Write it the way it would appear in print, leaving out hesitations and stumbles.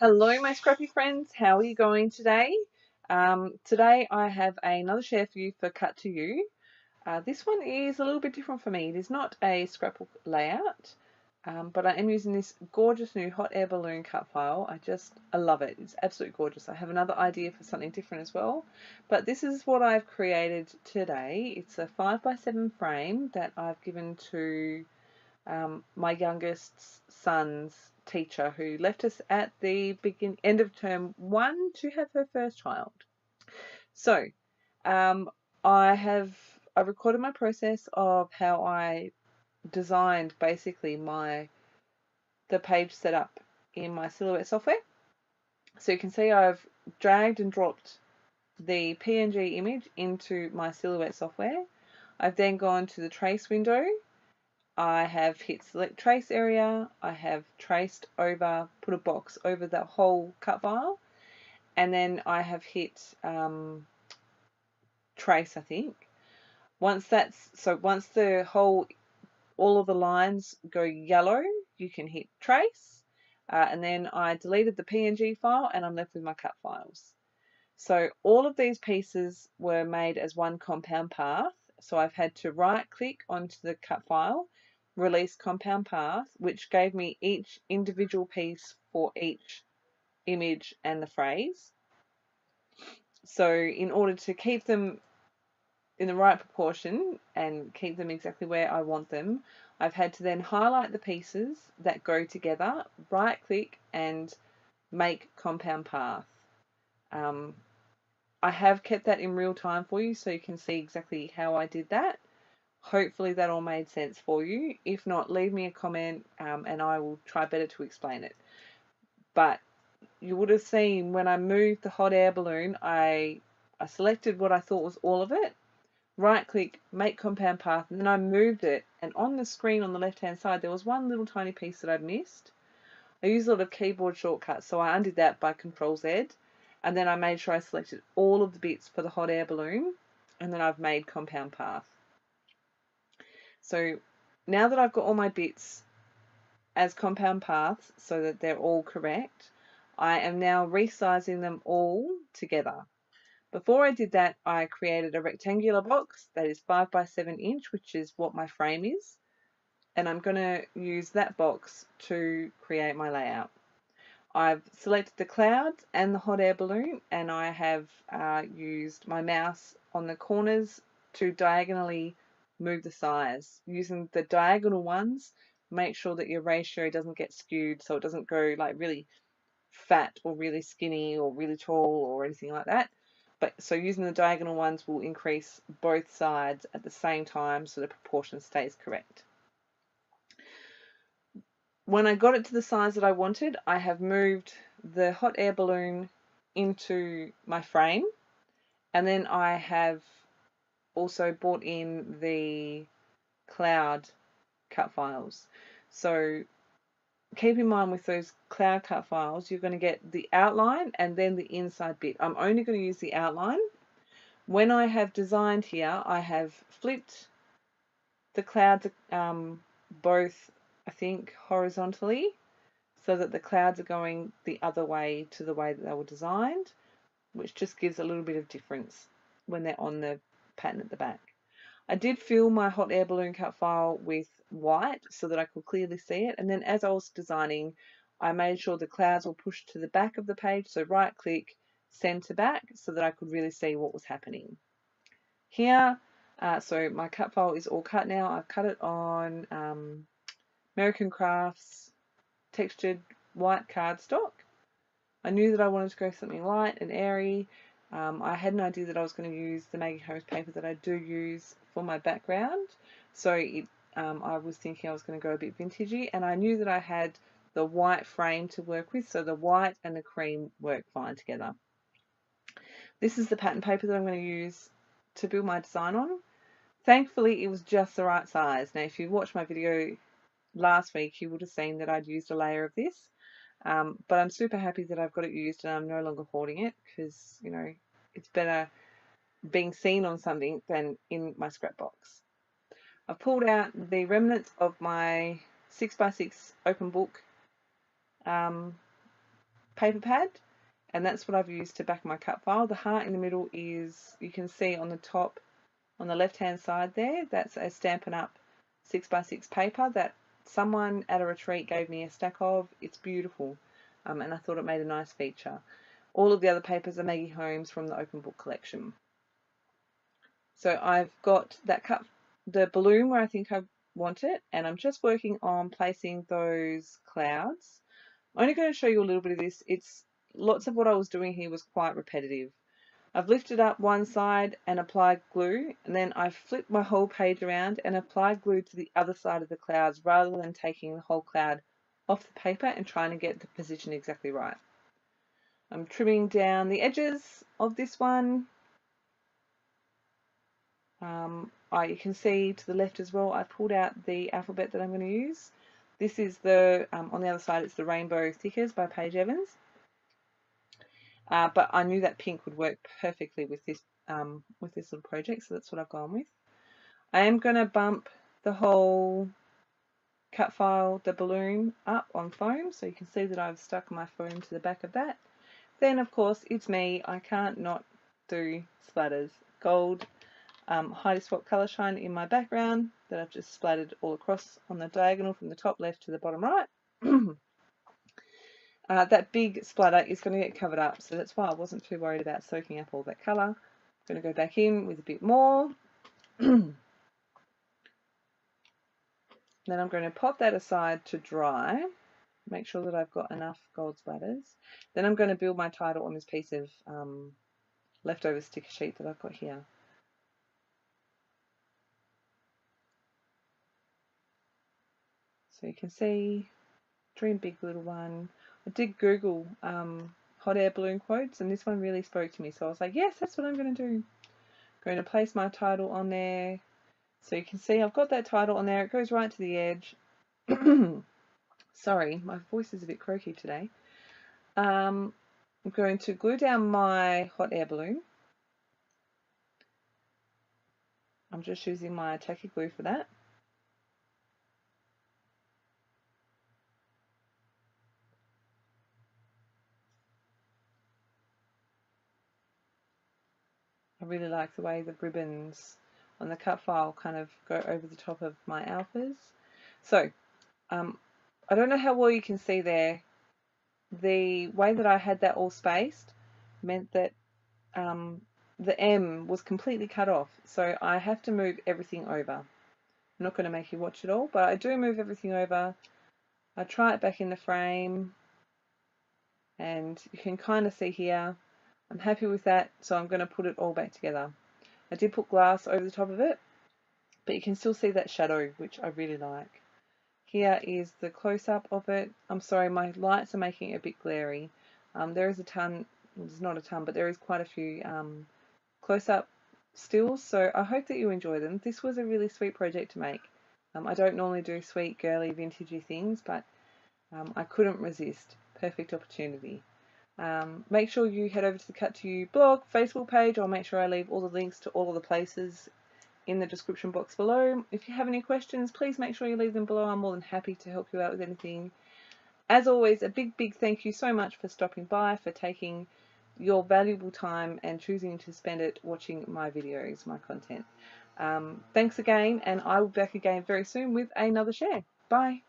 Hello, my scrappy friends. How are you going today? Today I have another share for you for Cut to You. This one is a little bit different for me. It is not a scrapbook layout, but I am using this gorgeous new hot air balloon cut file. I love it. It's absolutely gorgeous. I have another idea for something different as well, but this is what I've created today. It's a 5x7 frame that I've given to my youngest son's teacher who left us at the end of term 1 to have her first child. So um, I recorded my process of how I designed basically the page setup in my Silhouette software. So you can see I've dragged and dropped the PNG image into my Silhouette software. I've then gone to the trace window. I have hit select trace area, I have traced over, put a box over that whole cut file, and then I have hit trace, I think. Once all of the lines go yellow, you can hit trace, and then I deleted the PNG file and I'm left with my cut files. So all of these pieces were made as one compound path, so I've had to right click onto the cut file, release compound path, which gave me each individual piece for each image and the phrase. So in order to keep them in the right proportion and keep them exactly where I want them, I've had to then highlight the pieces that go together, right click and make compound path. I have kept that in real time for you so you can see exactly how I did that. Hopefully that all made sense for you. If not, leave me a comment and I will try better to explain it. But you would have seen when I moved the hot air balloon, I selected what I thought was all of it, right click, make compound path, and then I moved it, and on the screen on the left hand side there was one little tiny piece that I'd missed. I used a lot of keyboard shortcuts, so I undid that by Control Z, and then I made sure I selected all of the bits for the hot air balloon, and then I've made compound path. So now that I've got all my bits as compound paths so that they're all correct, I am now resizing them all together. Before I did that, I created a rectangular box that is 5x7 inch, which is what my frame is, and I'm going to use that box to create my layout. I've selected the clouds and the hot air balloon, and I have used my mouse on the corners to diagonally move the size. Using the diagonal ones, make sure that your ratio doesn't get skewed so it doesn't go like really fat or really skinny or really tall or anything like that. But so using the diagonal ones will increase both sides at the same time so the proportion stays correct. When I got it to the size that I wanted, I have moved the hot air balloon into my frame, and then I have also brought in the cloud cut files. So keep in mind with those cloud cut files, you're going to get the outline and then the inside bit. I'm only going to use the outline. When I have designed here, I have flipped the clouds both, I think, horizontally, so that the clouds are going the other way to the way that they were designed, which just gives a little bit of difference when they're on the pattern at the back. I did fill my hot air balloon cut file with white so that I could clearly see it, and then as I was designing, I made sure the clouds were pushed to the back of the page, so right click, send to back, so that I could really see what was happening. Here, so my cut file is all cut now. I've cut it on American Crafts textured white cardstock. I knew that I wanted to go something light and airy. I had an idea that I was going to use the Maggie Holmes paper that I do use for my background. So I was thinking I was going to go a bit vintagey, and I knew that I had the white frame to work with, so the white and the cream work fine together. This is the pattern paper that I'm going to use to build my design on. Thankfully, it was just the right size. Now, if you watched my video last week, you would have seen that I'd used a layer of this. But I'm super happy that I've got it used and I'm no longer hoarding it, because, you know, it's better being seen on something than in my scrap box. I've pulled out the remnants of my 6x6 open book paper pad, and that's what I've used to back my cut file. The heart in the middle is, you can see on the top, on the left hand side there, that's a Stampin' Up! 6x6 paper that someone at a retreat gave me a stack of. It's beautiful, and I thought it made a nice feature. All of the other papers are Maggie Holmes from the Open Book collection. So I've got that cut, the balloon where I think I want it, and I'm just working on placing those clouds. I'm only going to show you a little bit of this. It's lots of what I was doing here was quite repetitive. I've lifted up one side and applied glue, and then I've flipped my whole page around and applied glue to the other side of the clouds rather than taking the whole cloud off the paper and trying to get the position exactly right. I'm trimming down the edges of this one. You can see to the left as well, I pulled out the alphabet that I'm going to use. This is the, on the other side, it's the Rainbow Thickers by Paige Evans. But I knew that pink would work perfectly with this little project, so that's what I've gone with. I am going to bump the whole cut file, the balloon, up on foam, so you can see that I've stuck my foam to the back of that. Then, of course, it's me. I can't not do splatters. Gold Heidi Swap Colour Shine in my background that I've just splattered all across on the diagonal from the top left to the bottom right. That big splatter is going to get covered up, so that's why I wasn't too worried about soaking up all that colour. I'm going to go back in with a bit more. Then I'm going to pop that aside to dry. Make sure that I've got enough gold splatters. Then I'm going to build my title on this piece of leftover sticker sheet that I've got here. So you can see, dream big little one. I did Google hot air balloon quotes, and this one really spoke to me. So I was like, yes, that's what I'm going to do. I'm going to place my title on there. So you can see I've got that title on there. It goes right to the edge. Sorry, my voice is a bit croaky today. I'm going to glue down my hot air balloon. I'm just using my tacky glue for that. I really like the way the ribbons on the cut file kind of go over the top of my alphas. So, I don't know how well you can see there. The way that I had that all spaced meant that the M was completely cut off. So I have to move everything over. I'm not going to make you watch it all, but I do move everything over. I try it back in the frame, and you can kind of see here, I'm happy with that, so I'm going to put it all back together. I did put glass over the top of it, but you can still see that shadow, which I really like. Here is the close-up of it. I'm sorry, my lights are making it a bit glary. There is a ton, there's not a ton, but there is quite a few close-up stills, so I hope that you enjoy them. This was a really sweet project to make. I don't normally do sweet, girly, vintagey things, but I couldn't resist. Perfect opportunity. Make sure you head over to the Cut to You blog, Facebook page. I'll make sure I leave all the links to all of the places in the description box below. If you have any questions, please make sure you leave them below. I'm more than happy to help you out with anything. As always, a big thank you so much for stopping by, for taking your valuable time and choosing to spend it watching my videos, my content. Thanks again, and I will be back again very soon with another share. Bye.